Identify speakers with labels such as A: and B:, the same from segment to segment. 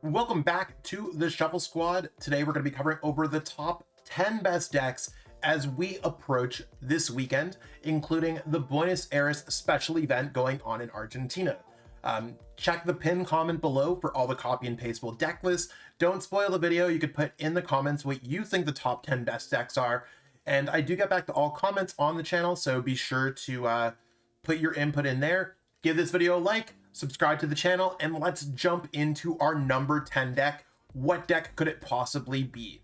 A: Welcome back to the Shuffle Squad. Today we're going to be covering over the top 10 best decks as we approach this weekend, including the Buenos Aires special event going on in Argentina. Check the pinned comment below for all the copy and pastable deck lists. Don't spoil the video. You could put in the comments what you think the top 10 best decks are. And I do get back to all comments on the channel, so be sure to put your input in there. Give this video a like, subscribe to the channel, and let's jump into our number 10 deck. What deck could it possibly be?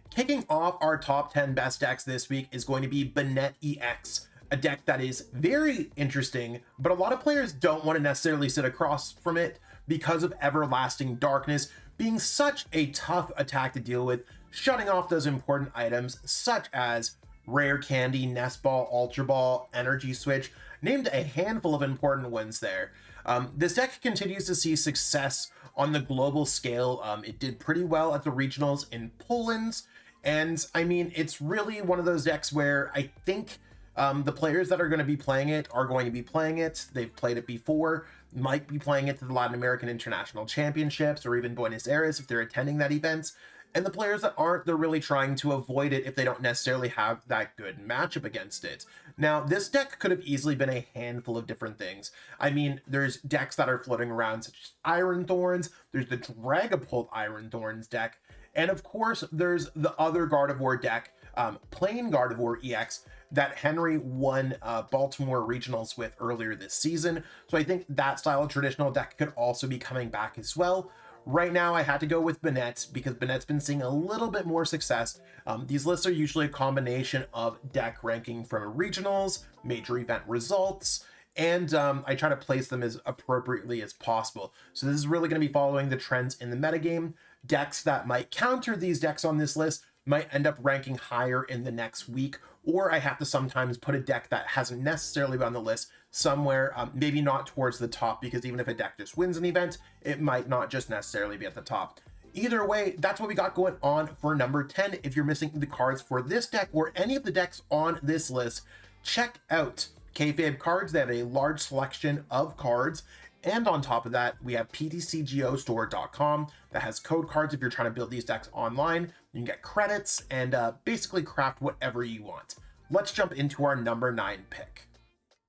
A: Kicking off our top 10 best decks this week is going to be Banette EX, a deck that is very interesting, but a lot of players don't want to necessarily sit across from it because of Everlasting Darkness being such a tough attack to deal with, shutting off those important items such as Rare Candy, Nest Ball, Ultra Ball, Energy Switch, named a handful of important ones there. This deck continues to see success on the global scale. It did pretty well at the regionals in Poland, and I mean, it's really one of those decks where I think the players that are going to be playing it are going to be playing it. They've played it before, might be playing it to the Latin American International Championships or even Buenos Aires if they're attending that event. And the players that aren't, they're really trying to avoid it if they don't necessarily have that good matchup against it. Now, this deck could have easily been a handful of different things. I mean, there's decks that are floating around such as Iron Thorns, there's the Dragapult Iron Thorns deck, and of course, there's the other Gardevoir deck, Plain Gardevoir EX, that Henry won Baltimore Regionals with earlier this season. So I think that style of traditional deck could also be coming back as well. Right now, I had to go with Banette because Banette's been seeing a little bit more success. These lists are usually a combination of deck ranking from regionals, major event results, and I try to place them as appropriately as possible. So this is really going to be following the trends in the metagame. Decks that might counter these decks on this list might end up ranking higher in the next week, or I have to sometimes put a deck that hasn't necessarily been on the list somewhere, maybe not towards the top, because even if a deck just wins an event, it might not just necessarily be at the top. Either way, that's what we got going on for number 10. If you're missing the cards for this deck or any of the decks on this list, check out Kayfabe Cards. They have a large selection of cards. And on top of that, we have PTCGOstore.com that has code cards if you're trying to build these decks online. You can get credits and basically craft whatever you want. Let's jump into our number 9 pick.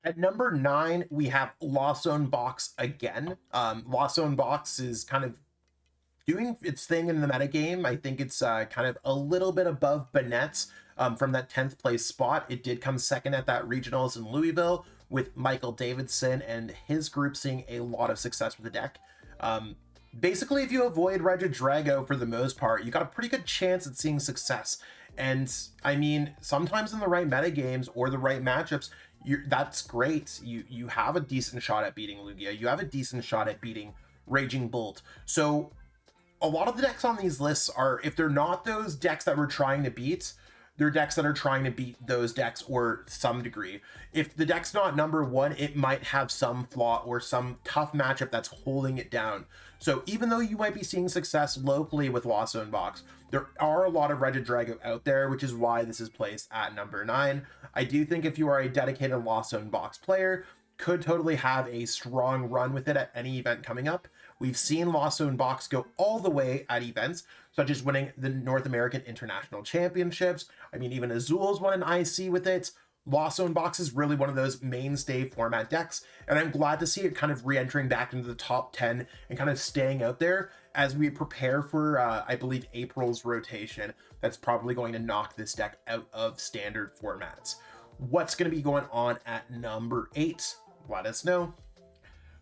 A: At number 9, we have Lost Zone Box again. Lost Zone Box is kind of doing its thing in the metagame. I think it's kind of a little bit above Banette from that 10th place spot. It did come second at that regionals in Louisville, with Michael Davidson and his group seeing a lot of success with the deck. Basically, if you avoid Regidrago for the most part, you got a pretty good chance at seeing success. And I mean, sometimes in the right metagames or the right matchups, that's great. You have a decent shot at beating Lugia. You have a decent shot at beating Raging Bolt. So a lot of the decks on these lists are, if they're not those decks that we're trying to beat, they're decks that are trying to beat those decks or some degree. If the deck's not number 1, it might have some flaw or some tough matchup that's holding it down. So even though you might be seeing success locally with Lost Zone Box, there are a lot of Regidrago out there, which is why this is placed at number 9. I do think if you are a dedicated Lost Zone Box player, could totally have a strong run with it at any event coming up. We've seen Lost Zone Box go all the way at events, such as winning the North American International Championships. I mean, even Azul's won an IC with it. Lost Zone Box is really one of those mainstay format decks, and I'm glad to see it kind of re-entering back into the top 10 and kind of staying out there as we prepare for, I believe, April's rotation. That's probably going to knock this deck out of standard formats. What's going to be going on at number 8? Let us know.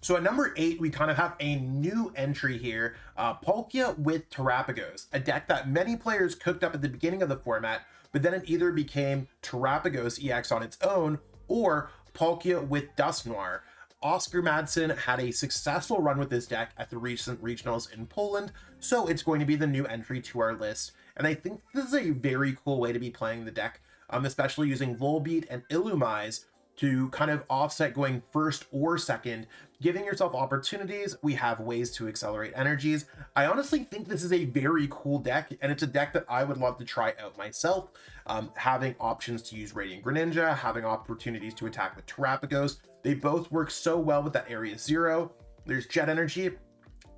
A: So at number 8, we kind of have a new entry here, Palkia with Terapagos, a deck that many players cooked up at the beginning of the format, but then it either became Terapagos EX on its own or Palkia with Dusknoir. Oscar Madsen had a successful run with this deck at the recent regionals in Poland, so it's going to be the new entry to our list. And I think this is a very cool way to be playing the deck, especially using Volbeat and Illumise to kind of offset going first or second, giving yourself opportunities. We have ways to accelerate energies. I honestly think this is a very cool deck, and it's a deck that I would love to try out myself. Having options to use Radiant Greninja, having opportunities to attack with Terapagos. They both work so well with that Area 0. There's Jet Energy.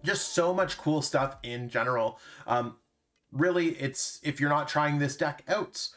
A: just so much cool stuff in general. Really, it's, if you're not trying this deck out,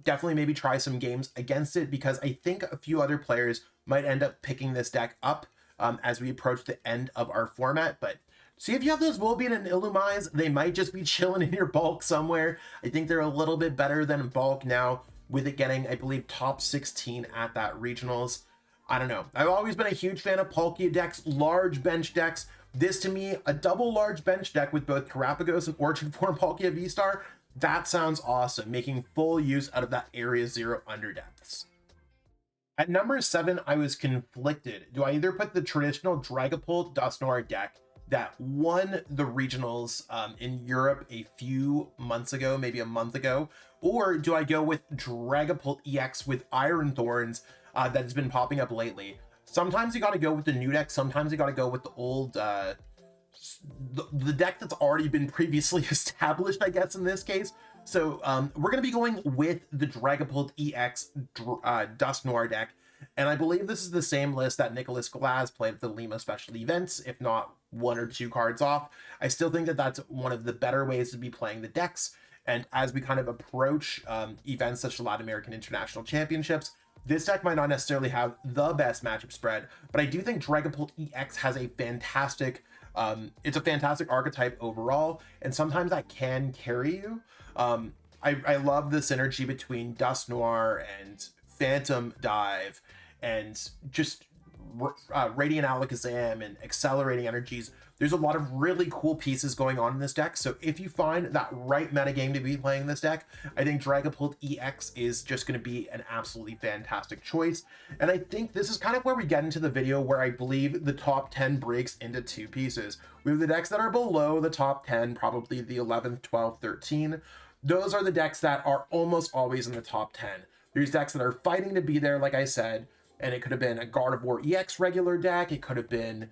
A: definitely maybe try some games against it, because I think a few other players might end up picking this deck up as we approach the end of our format. But see if you have those Volbeat and Illumise, they might just be chilling in your bulk somewhere. I think they're a little bit better than bulk now, with it getting, I believe, top 16 at that regionals. I don't know. I've always been a huge fan of Palkia decks, large bench decks. This, to me, a double large bench deck with both Terapagos and Orchid Form Palkia VSTAR, that sounds awesome, making full use out of that Area 0 underdepths. At number 7, I was conflicted. Do I either put the traditional Dragapult Dusknoir deck that won the regionals in Europe a few months ago, maybe a month ago, or do I go with Dragapult EX with Iron Thorns that has been popping up lately? Sometimes you got to go with the new deck. Sometimes you got to go with the old, the deck that's already been previously established, I guess, in this case. So we're going to be going with the Dragapult EX Dusknoir deck. And I believe this is the same list that Nicholas Glass played at the Lima special events, if not 1 or 2 cards off. I still think that that's one of the better ways to be playing the decks. And as we kind of approach events such as Latin American International Championships, this deck might not necessarily have the best matchup spread, but I do think Dragapult EX has a fantastic, it's a fantastic archetype overall, and sometimes that can carry you. I love the synergy between Dusknoir and Phantom Dive and just Radiant Alakazam and Accelerating Energies. There's a lot of really cool pieces going on in this deck, so if you find that right metagame to be playing this deck, I think Dragapult EX is just going to be an absolutely fantastic choice. And I think this is kind of where we get into the video where I believe the top 10 breaks into 2 pieces. We have the decks that are below the top 10, probably the 11th, 12th, 13. Those are the decks that are almost always in the top 10. There's decks that are fighting to be there, like I said, and it could have been a Gardevoir EX regular deck, it could have been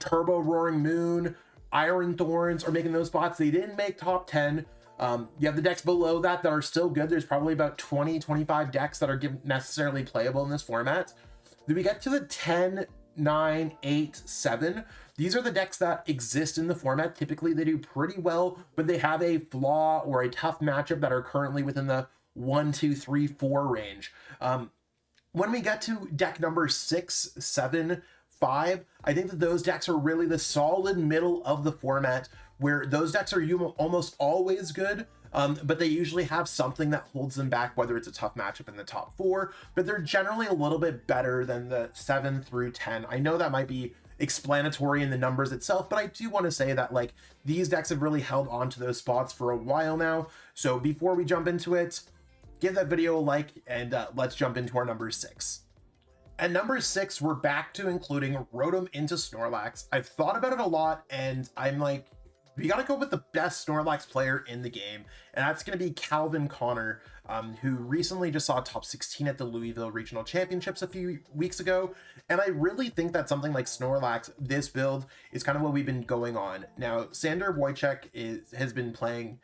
A: Turbo Roaring Moon, Iron Thorns are making those spots. They didn't make top 10. You have the decks below that that are still good. There's probably about 20-25 decks that are necessarily playable in this format. Then we get to the 10, 9, 8, 7. These are the decks that exist in the format. Typically they do pretty well, but they have a flaw or a tough matchup that are currently within the 1, 2, 3, 4 range. When we get to deck number 6, 7, 5, I think that those decks are really the solid middle of the format, where those decks are almost always good, but they usually have something that holds them back, whether it's a tough matchup in the top 4, but they're generally a little bit better than the 7 through 10. I know that might be explanatory in the numbers itself, but I do want to say that, like, these decks have really held on to those spots for a while now. So before we jump into it, give that video a like, and let's jump into our number 6. At number 6, we're back to including Rotom into Snorlax. I've thought about it a lot, and I'm like, we gotta go with the best Snorlax player in the game, and that's gonna be Calvin Connor, who recently just saw top 16 at the Louisville Regional Championships a few weeks ago, and I really think that something like Snorlax, this build, is kind of what we've been going on. Now, Sander Wojciech has been playing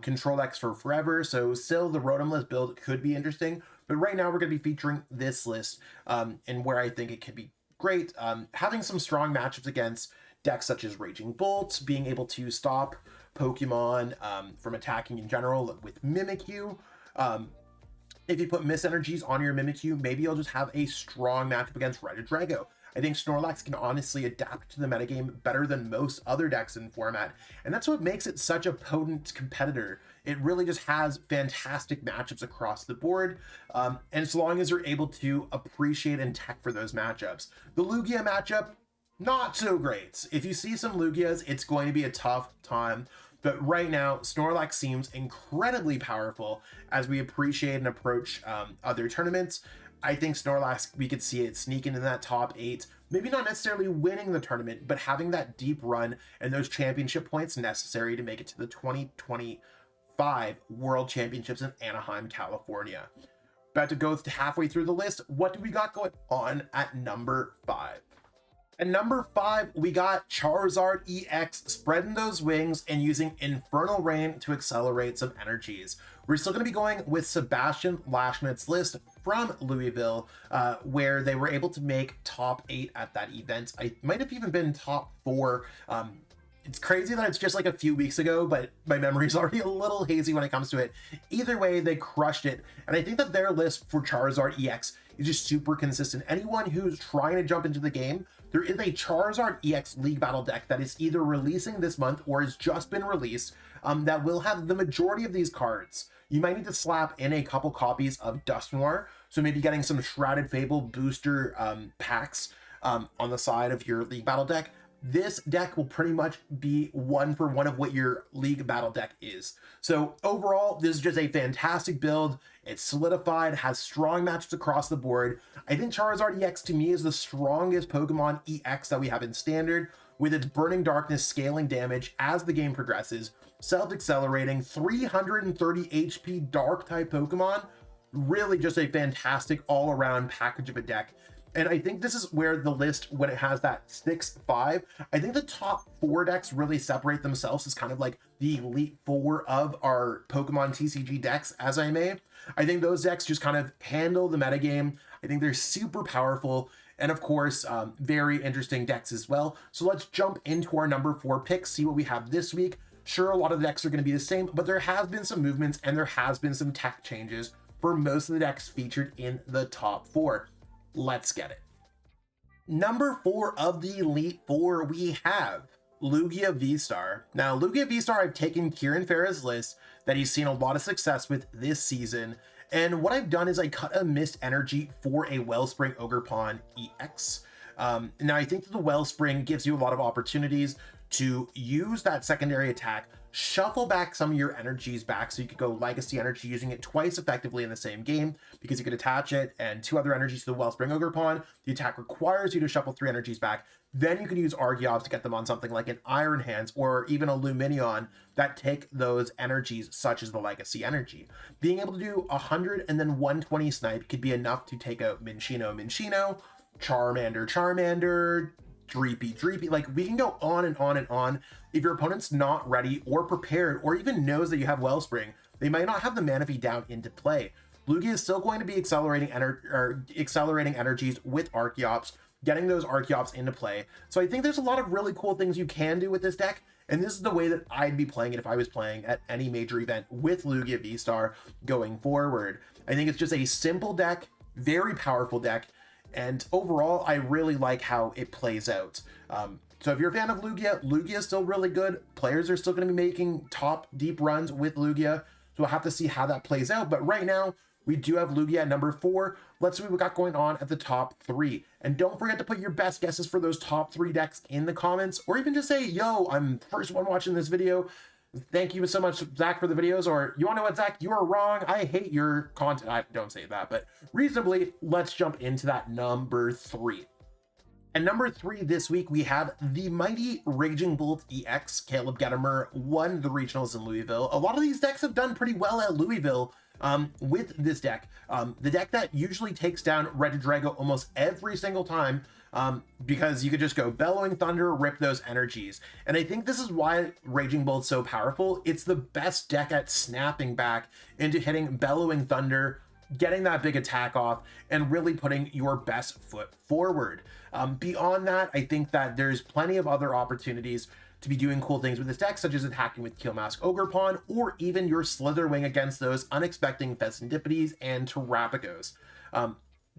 A: Control X for forever, so still the Rotomless build could be interesting, but right now we're going to be featuring this list, and where I think it could be great, having some strong matchups against decks such as Raging Bolt, being able to stop Pokemon from attacking in general with Mimikyu. If you put Miss Energies on your Mimikyu, maybe you'll just have a strong matchup against Regidrago. I think Snorlax can honestly adapt to the metagame better than most other decks in format, and that's what makes it such a potent competitor. It really just has fantastic matchups across the board, and as long as you're able to appreciate and tech for those matchups. The Lugia matchup, not so great. If you see some Lugias, it's going to be a tough time, but right now, Snorlax seems incredibly powerful as we appreciate and approach other tournaments. I think Snorlax, we could see it sneak into that top 8, maybe not necessarily winning the tournament, but having that deep run and those championship points necessary to make it to the 2025 World Championships in Anaheim, California. About to go halfway through the list. What do we got going on at number 5? At number 5, we got Charizard EX spreading those wings and using Infernal Rain to accelerate some energies. We're still going to be going with Sebastian Lashmit's list from Louisville, where they were able to make top 8 at that event. I might have even been top 4. It's crazy that it's just like a few weeks ago, but my memory's already a little hazy when it comes to it. Either way, they crushed it. And I think that their list for Charizard EX is just super consistent. Anyone who's trying to jump into the game, there is a Charizard EX League Battle deck that is either releasing this month or has just been released that will have the majority of these cards. You might need to slap in a couple copies of Dusknoir, so maybe getting some Shrouded Fable booster packs on the side of your League Battle deck. This deck will pretty much be one for one of what your League Battle deck is. So overall, this is just a fantastic build. It's solidified, has strong matchups across the board. I think Charizard EX to me is the strongest Pokemon EX that we have in Standard, with its Burning Darkness scaling damage as the game progresses, self-accelerating, 330 HP Dark-type Pokemon. Really just a fantastic all-around package of a deck. And I think this is where the list, when it has that 6-5, I think the top 4 decks really separate themselves as kind of like the elite 4 of our Pokemon TCG decks, as I may. I think those decks just kind of handle the metagame. I think they're super powerful. And of course, very interesting decks as well. So let's jump into our number 4 picks, see what we have this week. Sure, a lot of the decks are going to be the same, but there has been some movements and there has been some tech changes for most of the decks featured in the top 4. Let's get it. Number 4 of the Elite 4, we have Lugia VSTAR. Now, Lugia VSTAR, I've taken Kieran Farah's list that he's seen a lot of success with this season. And what I've done is I cut a Mist Energy for a Wellspring Ogerpon EX. Now, I think that the Wellspring gives you a lot of opportunities to use that secondary attack, shuffle back some of your energies back, so you could go Legacy Energy using it twice effectively in the same game, because you could attach it and 2 other energies to the Wellspring Ogerpon. The attack requires you to shuffle 3 energies back. Then you can use Archeops to get them on something like an Iron Hands or even a Luminion that take those energies, such as the Legacy Energy. Being able to do 100 and then 120 snipe could be enough to take out Minccino, Charmander, Dreepy. Like, we can go on and on and on. If your opponent's not ready or prepared or even knows that you have Wellspring, they might not have the Manaphy down into play. Lugia is still going to be accelerating energies with Archeops, getting those Archeops into play. So I think there's a lot of really cool things you can do with this deck, and this is the way that I'd be playing it if I was playing at any major event with Lugia VSTAR going forward. I think it's just a simple deck, very powerful deck, and overall, I really like how it plays out. So if you're a fan of Lugia, Lugia is still really good. Players are still going to be making top deep runs with Lugia. So we'll have to see how that plays out. But right now, we do have Lugia at number 4. Let's see what we got going on at the top 3. And don't forget to put your best guesses for those top 3 decks in the comments, or even just say, yo, I'm the first one watching this video. Thank you so much, Zach, for the videos. Or, you want to know what, Zach? You are wrong. I hate your content. I don't say that, but reasonably, let's jump into that number 3. And number 3 this week, we have the mighty Raging Bolt EX. Caleb Gettimer won the regionals in Louisville. A lot of these decks have done pretty well at Louisville with this deck. The deck that usually takes down Regidrago almost every single time, because you could just go Bellowing Thunder, rip those energies. And I think this is why Raging Bolt's so powerful. It's the best deck at snapping back into hitting Bellowing Thunder, getting that big attack off, and really putting your best foot forward. Beyond that, I think that there's plenty of other opportunities to be doing cool things with this deck, such as attacking with Keelmask Ogerpon, or even your Slitherwing against those unexpected Fesendipities and Terapagos.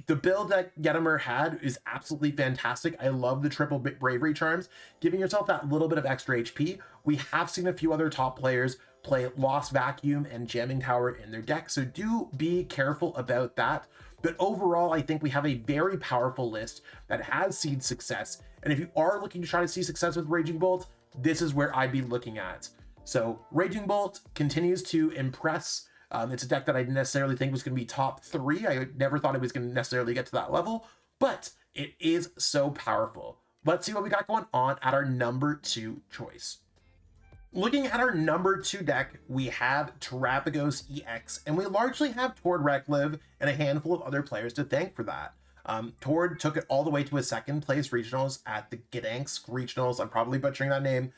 A: The build that Gettimer had is absolutely fantastic. I love the triple Bravery Charms, giving yourself that little bit of extra HP. We have seen a few other top players play Lost Vacuum and Jamming Tower in their deck, so do be careful about that. But overall, I think we have a very powerful list that has seen success. And if you are looking to try to see success with Raging Bolt, this is where I'd be looking at. So Raging Bolt continues to impress. It's a deck that I didn't necessarily think was going to be top 3. I never thought it was going to necessarily get to that level, but it is so powerful. Let's see what we got going on at our number 2 choice. Looking at our number 2 deck, we have Terapagos EX, and we largely have Tord Rekliv and a handful of other players to thank for that. Tord took it all the way to a 2nd place regionals at the Gdansk regionals. I'm probably butchering that name,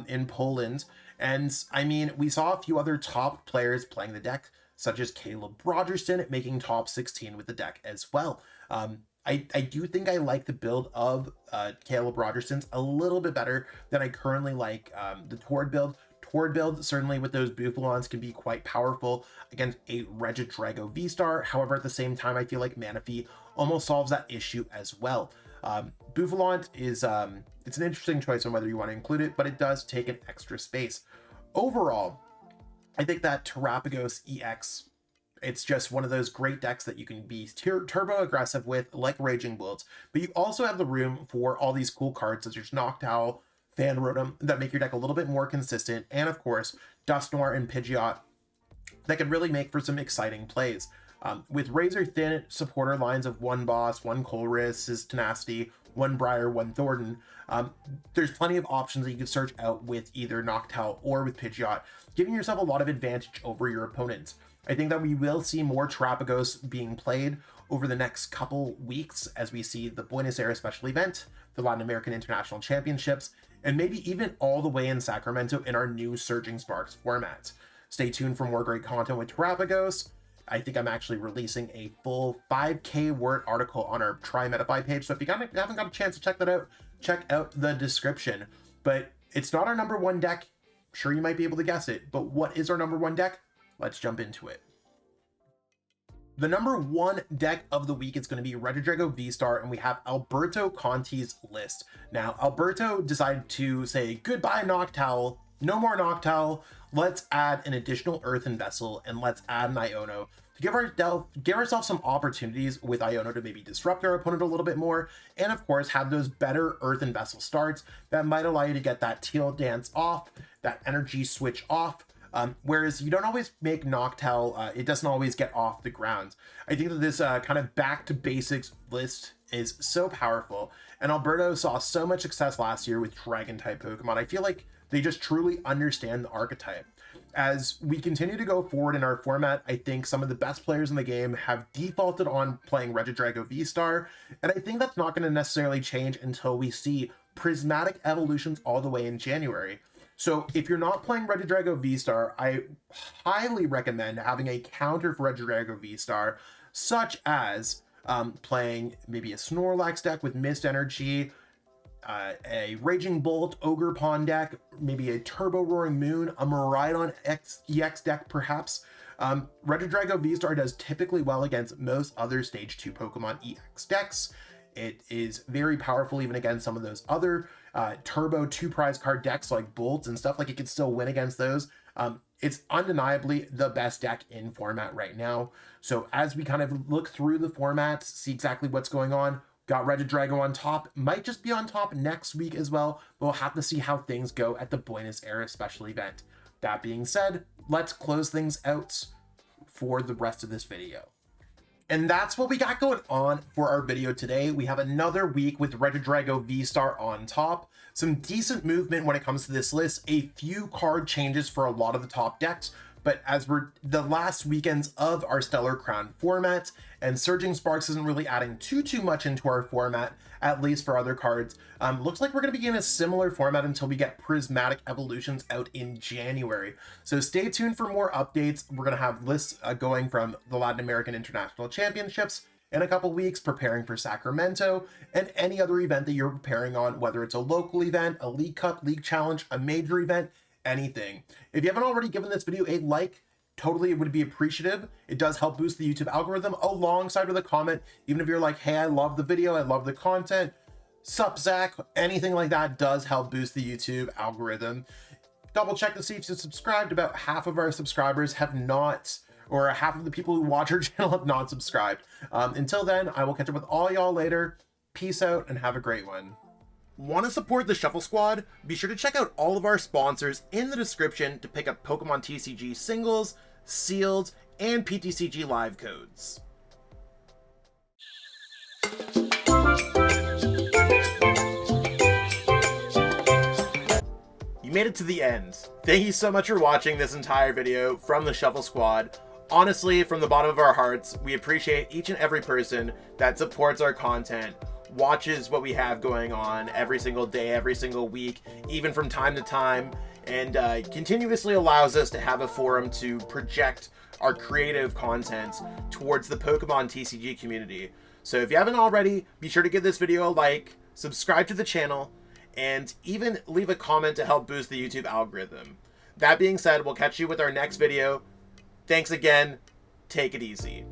A: in Poland. And I mean, we saw a few other top players playing the deck, such as Caleb Rogerson making top 16 with the deck as well. I do think I like the build of Caleb Rogerson's a little bit better than I currently like the Tord build. Tord build, certainly with those Bufalons, can be quite powerful against a Regidrago VSTAR. However, at the same time, I feel like Manaphy almost solves that issue as well. Bufalon is it's an interesting choice on whether you want to include it, but it does take an extra space. Overall, I think that Terapagos EX, it's just one of those great decks that you can be turbo aggressive with, like Raging Bulls, but you also have the room for all these cool cards such as Noctowl, Fan Rotom, that make your deck a little bit more consistent, and of course, Dusknoir and Pidgeot that can really make for some exciting plays. With razor thin supporter lines of one Boss, one Colress, his Tenacity, one Briar, one Thornton, there's plenty of options that you can search out with either Noctowl or with Pidgeot, giving yourself a lot of advantage over your opponents. I think that we will see more Terapagos being played over the next couple weeks as we see the Buenos Aires Special Event, the Latin American International Championships, and maybe even all the way in Sacramento in our new Surging Sparks format. Stay tuned for more great content with Terapagos. I think I'm actually releasing a full 5K word article on our Try Metafy page, so if you haven't got a chance to check that out, check out the description. But it's not our number one deck. Sure, you might be able to guess it, but what is our number one deck? Let's jump into it. The number one deck of the week is going to be Regidrago VSTAR, and we have Alberto Conti's list. Now, Alberto decided to say goodbye Noctowl, no more Noctowl, let's add an additional Earthen Vessel, and let's add an Iono to give ourselves some opportunities with Iono to maybe disrupt our opponent a little bit more, and of course have those better Earthen Vessel starts that might allow you to get that Teal Dance off, that energy switch off, whereas you don't always make Noctowl, it doesn't always get off the ground. I think that this kind of back to basics list is so powerful, and Alberto saw so much success last year with Dragon type Pokemon. I feel like they just truly understand the archetype. As we continue to go forward in our format, I think some of the best players in the game have defaulted on playing Regidrago VSTAR, and I think that's not going to necessarily change until we see prismatic evolutions all the way in January. So if you're not playing Regidrago VSTAR, I highly recommend having a counter for Regidrago VSTAR, such as playing maybe a Snorlax deck with Mist Energy, a Raging Bolt Ogre Pond deck, maybe a Turbo Roaring Moon, a Miraidon EX deck perhaps. Regidrago VSTAR does typically well against most other Stage 2 Pokemon EX decks. It is very powerful even against some of those other turbo 2 prize card decks like Bolts and stuff. Like, it can still win against those. It's undeniably the best deck in format right now. So as we kind of look through the formats, see exactly what's going on, got Regidrago on top, might just be on top next week as well, but we'll have to see how things go at the Buenos Aires Special Event. That being said, let's close things out for the rest of this video. And that's what we got going on for our video today. We have another week with Regidrago VSTAR on top. Some decent movement when it comes to this list. A few card changes for a lot of the top decks. But as we're the last weekends of our Stellar Crown format, and Surging Sparks isn't really adding too much into our format, at least for other cards, looks like we're going to be in a similar format until we get Prismatic Evolutions out in January. So stay tuned for more updates. We're going to have lists going from the Latin American International Championships in a couple weeks, preparing for Sacramento, and any other event that you're preparing on, whether it's a local event, a League Cup, League Challenge, a major event, anything. If you haven't already given this video a like, totally it would be appreciative. It does help boost the YouTube algorithm, alongside with a comment. Even if you're like, hey, I love the video, I love the content, sup Zach, anything like that does help boost the YouTube algorithm. Double check to see if you're subscribed. About half of our subscribers have not, or half of the people who watch our channel have not subscribed. Until then, I will catch up with all y'all later. Peace out and have a great one. Want to support the Shuffle Squad? Be sure to check out all of our sponsors in the description to pick up Pokemon TCG singles, sealed, and PTCG live codes. You made it to the end. Thank you so much for watching this entire video from the Shuffle Squad. Honestly, from the bottom of our hearts, we appreciate each and every person that supports our content, watches what we have going on every single day, every single week, even from time to time, and continuously allows us to have a forum to project our creative content towards the Pokemon TCG community. So if you haven't already, be sure to give this video a like, subscribe to the channel, and even leave a comment to help boost the YouTube algorithm. That being said, we'll catch you with our next video. Thanks again. Take it easy.